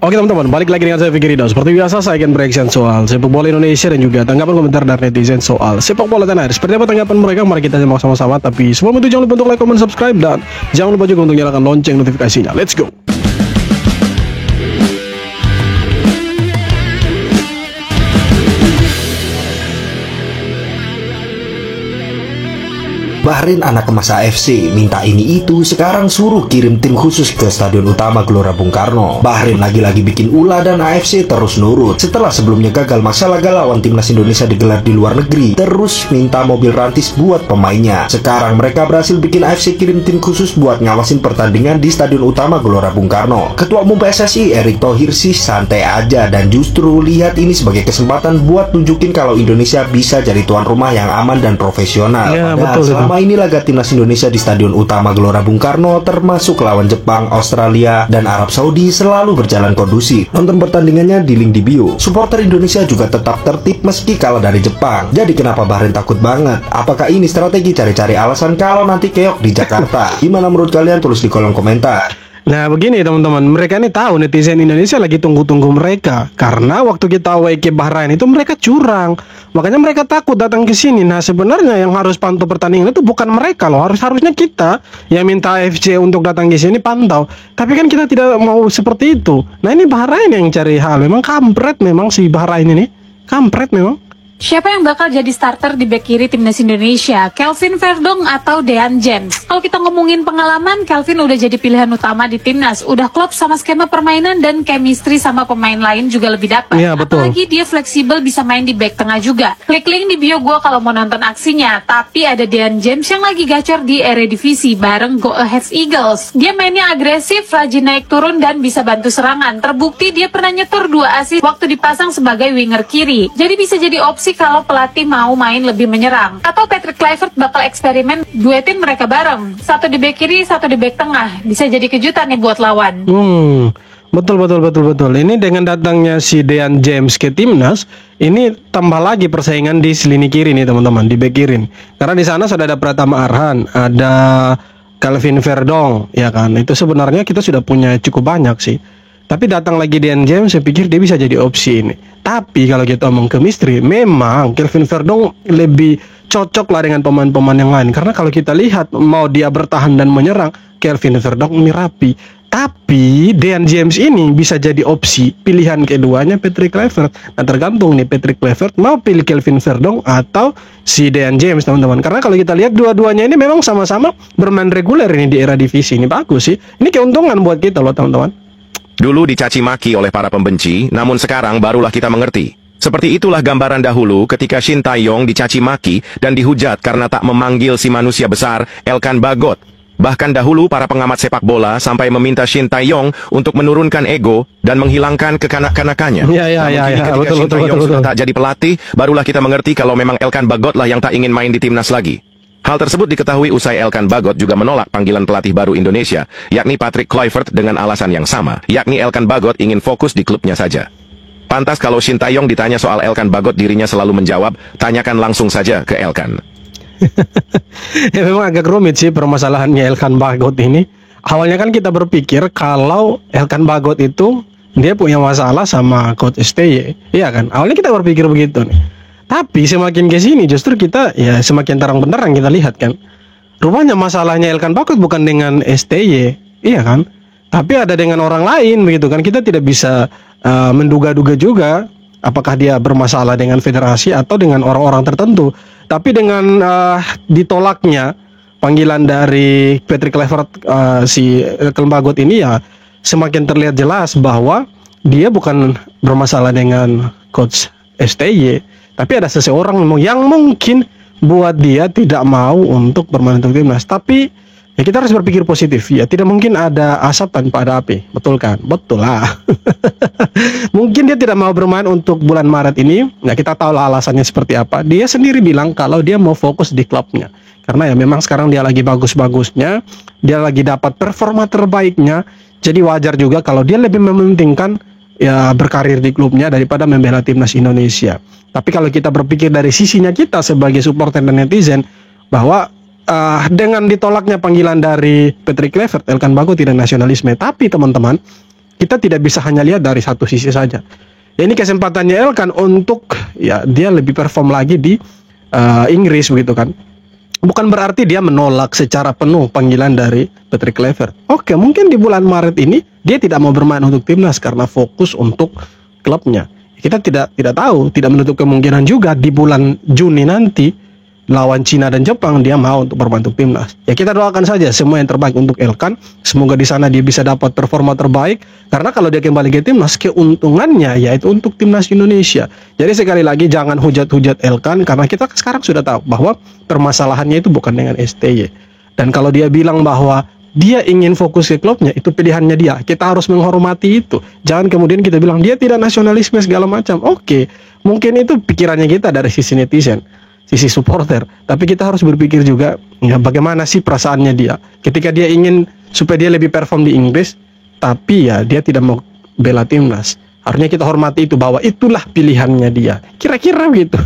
Oke teman-teman, balik lagi dengan saya Fikri Ridho. Seperti biasa saya akan bereaction soal sepak bola Indonesia dan juga tanggapan komentar dari netizen soal sepak bola tanah air. Seperti apa tanggapan mereka? Mari kita simak sama-sama. Tapi sebelum itu jangan lupa untuk like, comment, subscribe, dan jangan lupa juga untuk nyalakan lonceng notifikasinya. Let's go. Bahrain anak emas AFC minta ini itu, sekarang suruh kirim tim khusus ke Stadion Utama Gelora Bung Karno. Bahrain lagi-lagi bikin ulah dan AFC terus nurut. Setelah sebelumnya gagal masa laga lawan timnas Indonesia digelar di luar negeri, terus minta mobil rantis buat pemainnya. Sekarang mereka berhasil bikin AFC kirim tim khusus buat ngawasin pertandingan di Stadion Utama Gelora Bung Karno. Ketua Umum PSSI Erick Thohir sih santai aja dan justru lihat ini sebagai kesempatan buat tunjukin kalau Indonesia bisa jadi tuan rumah yang aman dan profesional. Ya, betul, selama ini laga timnas Indonesia di Stadion Utama Gelora Bung Karno termasuk lawan Jepang, Australia, dan Arab Saudi selalu berjalan kondusif. Nonton pertandingannya di link di bio. Supporter Indonesia juga tetap tertib meski kalah dari Jepang. Jadi kenapa Bahrain takut banget? Apakah ini strategi cari-cari alasan kalau nanti keok di Jakarta? Gimana menurut kalian? Tulis di kolom komentar. Nah begini teman-teman, mereka ini tahu netizen Indonesia lagi tunggu-tunggu mereka. Karena waktu kita away ke Bahrain itu mereka curang. Makanya mereka takut datang ke sini. Nah sebenarnya yang harus pantau pertandingan itu bukan mereka loh. Harusnya kita yang minta AFC untuk datang ke sini pantau. Tapi kan kita tidak mau seperti itu. Nah ini Bahrain yang cari hal. Memang kampret memang si Bahrain ini. Kampret memang. Siapa yang bakal jadi starter di bek kiri timnas Indonesia? Kelvin Verdong atau Dean James? Kalau kita ngomongin pengalaman, Kelvin udah jadi pilihan utama di timnas. Udah klop sama skema permainan dan chemistry sama pemain lain juga lebih dapat. Iya, betul. Apalagi dia fleksibel, bisa main di bek tengah juga. Klik link di bio gue kalau mau nonton aksinya. Tapi ada Dean James yang lagi gacor di Eredivisie bareng Go Ahead Eagles. Dia mainnya agresif, rajin naik turun dan bisa bantu serangan. Terbukti dia pernah nyetor 2 assist waktu dipasang sebagai winger kiri. Jadi bisa jadi opsi kalau pelatih mau main lebih menyerang. Atau Patrick Kluivert bakal eksperimen duetin mereka bareng. Satu di bek kiri, satu di bek tengah. Bisa jadi kejutan nih buat lawan. Betul. Ini dengan datangnya si Dean James ke timnas, ini tambah lagi persaingan di lini kiri nih teman-teman, di bek kiri. Karena di sana sudah ada Pratama Arhan, ada Kelvin Verdong, ya kan. Itu sebenarnya kita sudah punya cukup banyak sih. Tapi datang lagi Dean James, saya pikir dia bisa jadi opsi ini. Tapi kalau kita omong chemistry, memang Kelvin Verdong lebih cocok lah dengan pemain-pemain yang lain. Karena kalau kita lihat, mau dia bertahan dan menyerang, Kelvin Verdong ini rapi. Tapi Dean James ini bisa jadi opsi pilihan keduanya Patrick Kluivert. Nah tergantung nih Patrick Kluivert mau pilih Kelvin Verdong atau si Dean James teman-teman. Karena kalau kita lihat dua-duanya ini memang sama-sama bermain reguler ini di era divisi. Ini bagus sih. Ini keuntungan buat kita loh teman-teman. Dulu dicaci maki oleh para pembenci, namun sekarang barulah kita mengerti. Seperti itulah gambaran dahulu ketika Shin Tae-yong dicaci maki dan dihujat karena tak memanggil si manusia besar, Elkan Bagot. Bahkan dahulu para pengamat sepak bola sampai meminta Shin Tae-yong untuk menurunkan ego dan menghilangkan kekanak-kanakannya. Ketika Shin Tae-yong sudah tak jadi pelatih, barulah kita mengerti kalau memang Elkan Bagot lah yang tak ingin main di timnas lagi. Hal tersebut diketahui usai Elkan Bagot juga menolak panggilan pelatih baru Indonesia, yakni Patrick Kluivert dengan alasan yang sama, yakni Elkan Bagot ingin fokus di klubnya saja. Pantas kalau Shin Tae-yong ditanya soal Elkan Bagot dirinya selalu menjawab, tanyakan langsung saja ke Elkan. Ya memang agak rumit sih permasalahannya Elkan Bagot ini. Awalnya kan kita berpikir kalau Elkan Bagot itu dia punya masalah sama Coach STY. Iya kan? Awalnya kita berpikir begitu nih. Tapi semakin ke sini justru kita ya semakin terang-benderang kita lihat kan. Rupanya masalahnya Elkan Bagot bukan dengan STY, iya kan? Tapi ada dengan orang lain begitu kan. Kita tidak bisa menduga-duga juga apakah dia bermasalah dengan federasi atau dengan orang-orang tertentu. Tapi dengan ditolaknya panggilan dari Patrick Kluivert si Elkan Bagot ini ya semakin terlihat jelas bahwa dia bukan bermasalah dengan Coach STY. Tapi ada seseorang yang mungkin buat dia tidak mau untuk bermain untuk timnas. Tapi ya kita harus berpikir positif. Ya tidak mungkin ada asap tanpa ada api. Betul kan? Betul lah. Mungkin dia tidak mau bermain untuk bulan Maret ini. Ya kita tahu lah alasannya seperti apa. Dia sendiri bilang kalau dia mau fokus di klubnya. Karena ya memang sekarang dia lagi bagus-bagusnya. Dia lagi dapat performa terbaiknya. Jadi wajar juga kalau dia lebih mementingkan ya berkarir di klubnya daripada membela timnas Indonesia. Tapi kalau kita berpikir dari sisinya kita sebagai supporter dan netizen bahwa dengan ditolaknya panggilan dari Patrick Kluivert, Elkan Bagot tidak nasionalisme. Tapi teman-teman, kita tidak bisa hanya lihat dari satu sisi saja. Ya, ini kesempatannya Elkan untuk ya dia lebih perform lagi di Inggris begitu kan. Bukan berarti dia menolak secara penuh panggilan dari Patrick Kluivert. Oke, mungkin di bulan Maret ini dia tidak mau bermain untuk timnas karena fokus untuk klubnya. Kita tidak tahu, tidak menutup kemungkinan juga di bulan Juni nanti lawan Cina dan Jepang dia mau untuk bermain untuk timnas. Ya kita doakan saja semua yang terbaik untuk Elkan. Semoga di sana dia bisa dapat performa terbaik. Karena kalau dia kembali ke timnas, keuntungannya yaitu untuk timnas Indonesia. Jadi sekali lagi jangan hujat-hujat Elkan karena kita sekarang sudah tahu bahwa permasalahannya itu bukan dengan STY. Dan kalau dia bilang bahwa dia ingin fokus ke klubnya, itu pilihannya dia. Kita harus menghormati itu. Jangan kemudian kita bilang dia tidak nasionalisme segala macam. Oke, mungkin itu pikirannya kita dari sisi netizen, sisi supporter, tapi kita harus berpikir juga ya, bagaimana sih perasaannya dia ketika dia ingin supaya dia lebih perform di Inggris, tapi ya dia tidak mau bela timnas. Harusnya kita hormati itu bahwa itulah pilihannya dia. Kira-kira begitu.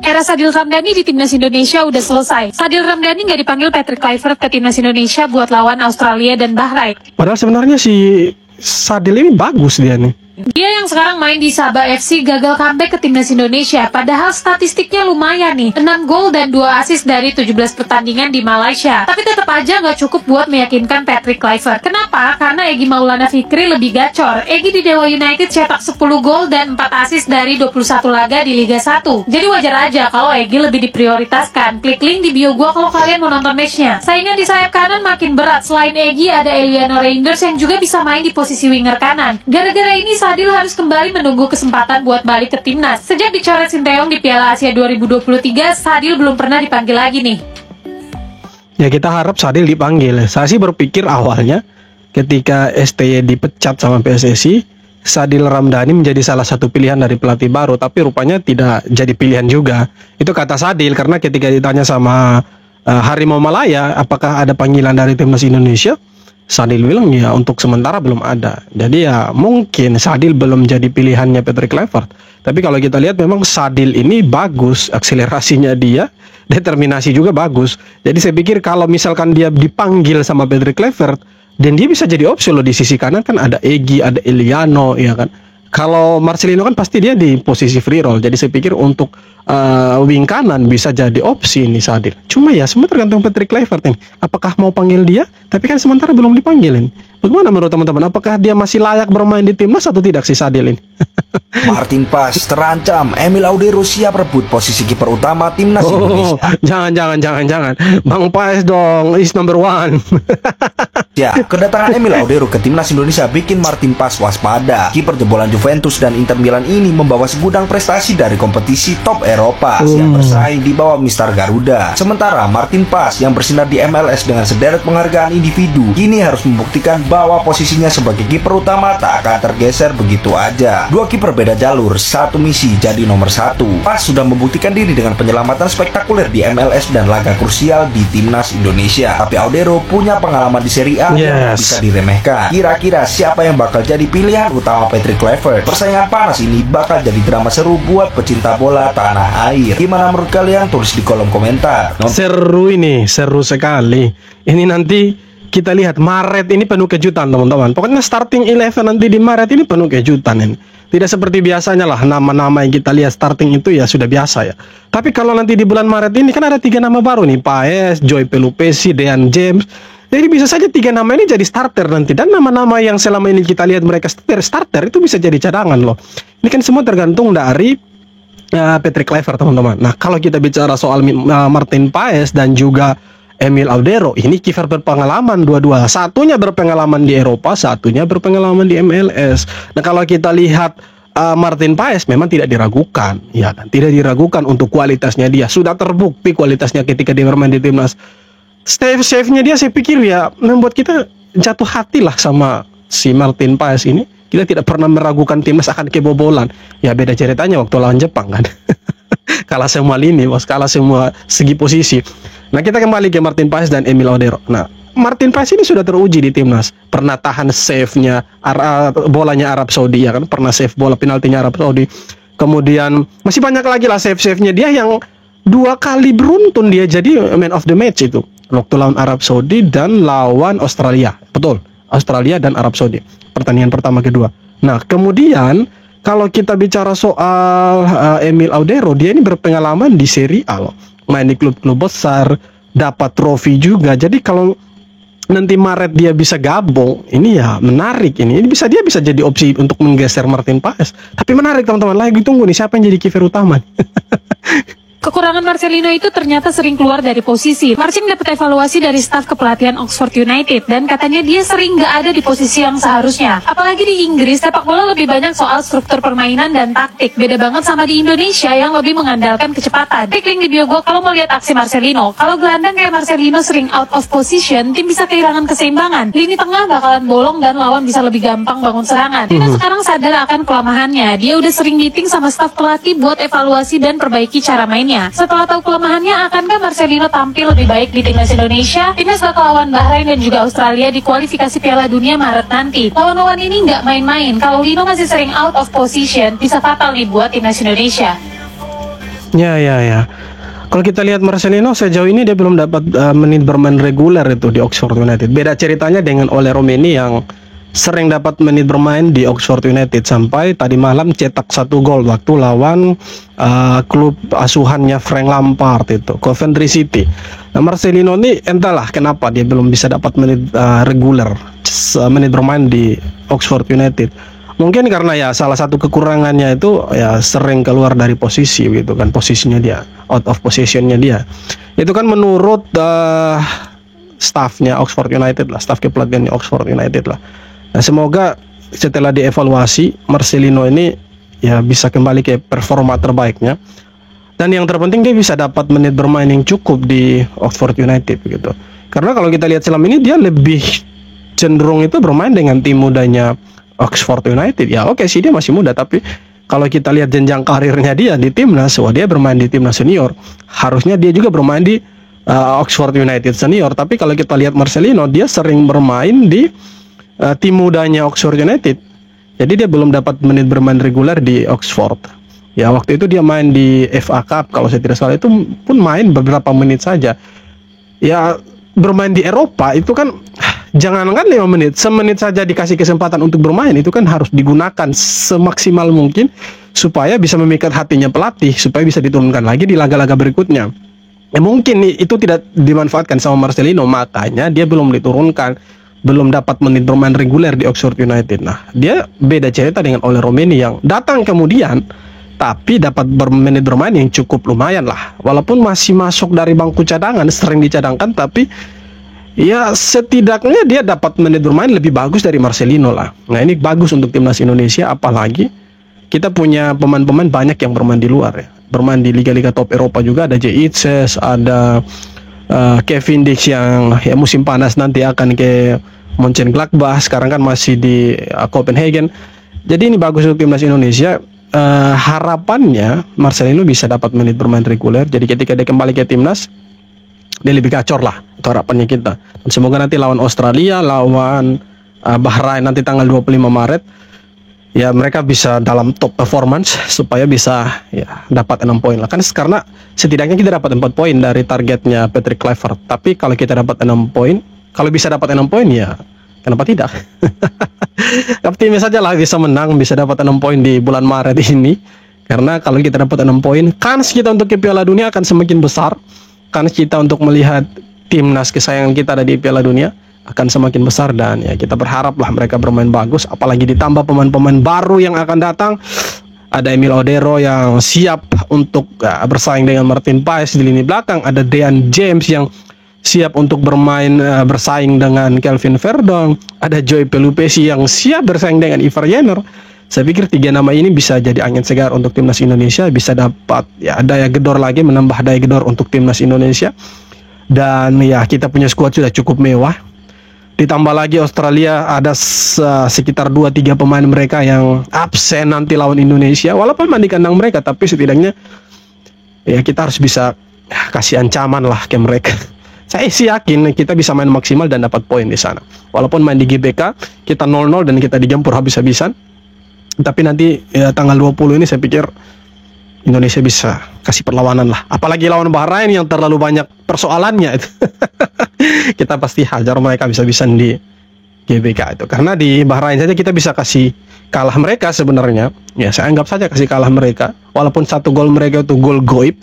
Era Sadil Ramdhani di timnas Indonesia udah selesai. Sadil Ramdhani nggak dipanggil Patrick Kluivert ke timnas Indonesia buat lawan Australia dan Bahrain. Padahal sebenarnya si Sadil ini bagus dia nih. Dia yang sekarang main di Sabah FC gagal comeback ke timnas Indonesia, padahal statistiknya lumayan nih, 6 gol dan 2 assist dari 17 pertandingan di Malaysia. Tapi tetap aja nggak cukup buat meyakinkan Patrick Kluivert. Kenapa? Karena Egy Maulana Fikri lebih gacor. Egy di Dewa United cetak 10 gol dan 4 assist dari 21 laga di Liga 1. Jadi wajar aja kalau Egy lebih diprioritaskan. Klik link di bio gua kalau kalian mau nonton matchnya. Saingan di sayap kanan makin berat. Selain Egy ada Eliano Reinders yang juga bisa main di posisi winger kanan. Gara-gara ini Sadil harus kembali menunggu kesempatan buat balik ke timnas. Sejak dicoret Sinteyong di Piala Asia 2023, Sadil belum pernah dipanggil lagi nih. Ya kita harap Sadil dipanggil. Saya sih berpikir awalnya ketika STY dipecat sama PSSI, Sadil Ramdhani menjadi salah satu pilihan dari pelatih baru, tapi rupanya tidak jadi pilihan juga. Itu kata Sadil karena ketika ditanya sama Harimau Malaya apakah ada panggilan dari timnas Indonesia, Sadil bilang ya untuk sementara belum ada. Jadi ya mungkin Sadil belum jadi pilihannya Patrick Kluivert. Tapi kalau kita lihat memang Sadil ini bagus, akselerasinya dia, determinasi juga bagus. Jadi saya pikir kalau misalkan dia dipanggil sama Patrick Kluivert, dan dia bisa jadi opsi loh di sisi kanan kan ada Egy, ada Eliano, ya kan. Kalau Marcelino kan pasti dia di posisi free roll. Jadi saya pikir untuk wing kanan bisa jadi opsi ini Sadil. Cuma ya semua tergantung Patrick Kluivert ini. Apakah mau panggil dia? Tapi kan sementara belum dipanggilin. Bagaimana menurut teman-teman? Apakah dia masih layak bermain di timnas atau tidak si Sadil ini? Martin Paes terancam. Emil Audero siap rebut posisi kiper utama timnas Indonesia. Jangan. Bang Paes dong, is number one. Ya, kedatangan Emil Audero ke timnas Indonesia bikin Martin Paes waspada. Kiper jebolan Juventus dan Inter Milan ini membawa segudang prestasi dari kompetisi top Eropa yang bersaing di bawah Mister Garuda. Sementara Martin Paes yang bersinar di MLS dengan sederet penghargaan individu, kini harus membuktikan bahwa posisinya sebagai kiper utama tak akan tergeser begitu aja. Dua kiper beda jalur, satu misi jadi nomor satu. Paes sudah membuktikan diri dengan penyelamatan spektakuler di MLS dan laga krusial di timnas Indonesia. Tapi Audero punya pengalaman di Serie A yang bisa diremehkan. Kira-kira siapa yang bakal jadi pilihan utama Patrick Kluivert? Persaingan panas ini bakal jadi drama seru buat pecinta bola tanah air. Gimana menurut kalian? Tulis di kolom komentar. Seru sekali. Ini nanti kita lihat Maret ini penuh kejutan teman-teman. Pokoknya starting 11 nanti di Maret ini penuh kejutan ini. Tidak seperti biasanya lah nama-nama yang kita lihat starting itu ya sudah biasa ya. Tapi kalau nanti di bulan Maret ini kan ada 3 nama baru nih, Paes, Joy Pelupesi, Dean James. Jadi bisa saja 3 nama ini jadi starter nanti. Dan nama-nama yang selama ini kita lihat mereka starter itu bisa jadi cadangan loh. Ini kan semua tergantung dari Patrick Kluivert teman-teman. Nah kalau kita bicara soal Martin Paes dan juga Emil Audero, ini kiper berpengalaman dua-dua. Satunya berpengalaman di Eropa, satunya berpengalaman di MLS. Nah kalau kita lihat Martin Paes memang tidak diragukan, ya kan? Tidak diragukan untuk kualitasnya dia. Sudah terbukti kualitasnya ketika dia bermain di timnas. Save-nya dia saya pikir ya membuat kita jatuh hati lah sama si Martin Paes ini. Kita tidak pernah meragukan timnas akan kebobolan. Ya beda ceritanya waktu lawan Jepang kan. Kalah semua lini, kalah semua segi posisi. Nah kita kembali ke Martin Paes dan Emil Audero. Nah Martin Paes ini sudah teruji di timnas. Pernah tahan save-nya bolanya Arab Saudi ya kan. Pernah save bola penaltinya Arab Saudi. Kemudian masih banyak lagi lah save-nya dia yang 2 kali beruntun dia jadi man of the match itu. Waktu lawan Arab Saudi dan lawan Australia. Betul, Australia dan Arab Saudi. pertandingan pertama kedua. Nah, kemudian kalau kita bicara soal Emil Audero, dia ini berpengalaman di Serie A loh. Main di klub-klub besar, dapat trofi juga. Jadi kalau nanti Maret dia bisa gabung, ini ya menarik ini. Dia bisa jadi opsi untuk menggeser Martin Paes. Tapi menarik teman-teman, lagi tunggu nih siapa yang jadi kiper utama. Kekurangan Marcelino itu ternyata sering keluar dari posisi. Marcin dapat evaluasi dari staf kepelatihan Oxford United dan katanya dia sering nggak ada di posisi yang seharusnya. Apalagi di Inggris, sepak bola lebih banyak soal struktur permainan dan taktik. Beda banget sama di Indonesia yang lebih mengandalkan kecepatan. Klik link di bio gue kalau mau lihat aksi Marcelino. Kalau gelandang kayak Marcelino sering out of position, tim bisa kehilangan keseimbangan. Lini tengah bakalan bolong dan lawan bisa lebih gampang bangun serangan. Kita sekarang sadar akan kelemahannya. Dia udah sering meeting sama staf pelatih buat evaluasi dan perbaiki cara mainnya. Setelah tahu kelemahannya, akankah Marcelino tampil lebih baik di timnas Indonesia? Timnas bakal lawan Bahrain dan juga Australia di kualifikasi Piala Dunia Maret nanti. Lawan-lawan ini nggak main-main. Kalau Lino masih sering out of position, bisa fatal nih buat timnas Indonesia. Ya. Kalau kita lihat Marcelino sejauh ini dia belum dapat menit bermain reguler itu di Oxford United. Beda ceritanya dengan Ole Romeni yang sering dapat menit bermain di Oxford United sampai tadi malam cetak 1 gol waktu lawan klub asuhannya Frank Lampard itu, Coventry City. Nah, Marcelino ini entahlah kenapa dia belum bisa dapat menit reguler, menit bermain di Oxford United. Mungkin karena ya salah satu kekurangannya itu ya sering keluar dari posisi gitu kan, posisinya dia, out of positionnya dia. Itu kan menurut staffnya Oxford United lah, staff kepelatihannya Oxford United lah. Nah, semoga setelah dievaluasi Marcelino ini ya bisa kembali ke performa terbaiknya. Dan yang terpenting dia bisa dapat menit bermain yang cukup di Oxford United gitu. Karena kalau kita lihat selama ini dia lebih cenderung itu bermain dengan tim mudanya Oxford United. Ya oke sih dia masih muda, tapi kalau kita lihat jenjang karirnya dia di timnas, wah dia bermain di timnas senior. Harusnya dia juga bermain di Oxford United senior. Tapi kalau kita lihat Marcelino, dia sering bermain di tim mudanya Oxford United. Jadi dia belum dapat menit bermain reguler di Oxford. Ya waktu itu dia main di FA Cup kalau saya tidak salah, itu pun main beberapa menit saja. Ya bermain di Eropa itu kan jangankan 5 menit, semenit saja dikasih kesempatan untuk bermain itu kan harus digunakan semaksimal mungkin supaya bisa memikat hatinya pelatih, supaya bisa diturunkan lagi di laga-laga berikutnya. Ya mungkin itu tidak dimanfaatkan sama Marcelino, makanya dia belum diturunkan, belum dapat menit bermain reguler di Oxford United. Nah, dia beda cerita dengan Ole Romeni yang datang kemudian tapi dapat menit bermain yang cukup lumayan lah. Walaupun masih masuk dari bangku cadangan, sering dicadangkan, tapi ya setidaknya dia dapat menit bermain lebih bagus dari Marcelino lah. Nah, ini bagus untuk timnas Indonesia, apalagi kita punya pemain-pemain banyak yang bermain di luar ya. Bermain di liga-liga top Eropa juga, ada Itses, ada Kevin Dix yang ya musim panas nanti akan ke Mönchengladbach, sekarang kan masih di Copenhagen. Jadi ini bagus untuk timnas Indonesia. Harapannya Marcelino bisa dapat menit bermain reguler. Jadi ketika dia kembali ke timnas, dia lebih gacor lah. Itu harapannya kita. Dan semoga nanti lawan Australia, lawan Bahrain nanti tanggal 25 Maret, ya mereka bisa dalam top performance supaya bisa ya dapat 6 poin lah. Kan karena setidaknya kita dapat 4 poin dari targetnya Patrick Kluivert. Tapi kalau kita dapat 6 poin, kalau bisa dapat 6 poin ya kenapa tidak? Optimis saja lah bisa menang, bisa dapat 6 poin di bulan Maret ini. Karena kalau kita dapat 6 poin, kans kita untuk ke Piala Dunia akan semakin besar. Kans kita untuk melihat timnas kesayangan kita ada di Piala Dunia akan semakin besar. Dan ya kita berharap lah mereka bermain bagus. Apalagi ditambah pemain-pemain baru yang akan datang. Ada Emil Audero yang siap untuk bersaing dengan Martin Paes di lini belakang. Ada Dean James yang siap untuk bermain bersaing dengan Kelvin Verdong. Ada Joy Pelupesi yang siap bersaing dengan Ivar Jenner. Saya pikir 3 nama ini bisa jadi angin segar untuk timnas Indonesia, bisa dapat ya daya gedor lagi, menambah daya gedor untuk timnas Indonesia. Dan ya kita punya skuad sudah cukup mewah. Ditambah lagi Australia ada sekitar 2-3 pemain mereka yang absen nanti lawan Indonesia. Walaupun main di kandang mereka, tapi setidaknya ya kita harus bisa kasih ancaman lah ke mereka. Saya sih yakin kita bisa main maksimal dan dapat poin di sana. Walaupun main di GBK kita 0-0 dan kita digempur habis-habisan. Tapi nanti ya, tanggal 20 ini saya pikir Indonesia bisa kasih perlawanan lah. Apalagi lawan Bahrain yang terlalu banyak persoalannya itu. Kita pasti hajar mereka bisa-bisan di GBK itu. Karena di Bahrain saja kita bisa kasih kalah mereka sebenarnya. Ya saya anggap saja kasih kalah mereka. Walaupun satu gol mereka itu gol goib,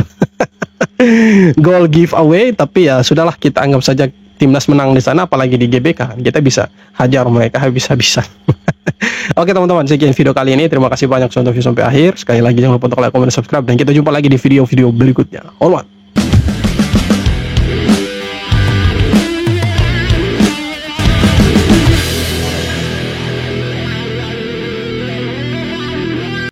gol giveaway, tapi ya sudahlah, kita anggap saja timnas menang di sana. Apalagi di GBK kita bisa hajar mereka habis-habisan. Oke teman-teman, sekian video kali ini. Terima kasih banyak sudah nonton sampai akhir. Sekali lagi jangan lupa untuk like, komen, dan subscribe. Dan kita jumpa lagi di video-video berikutnya. All one.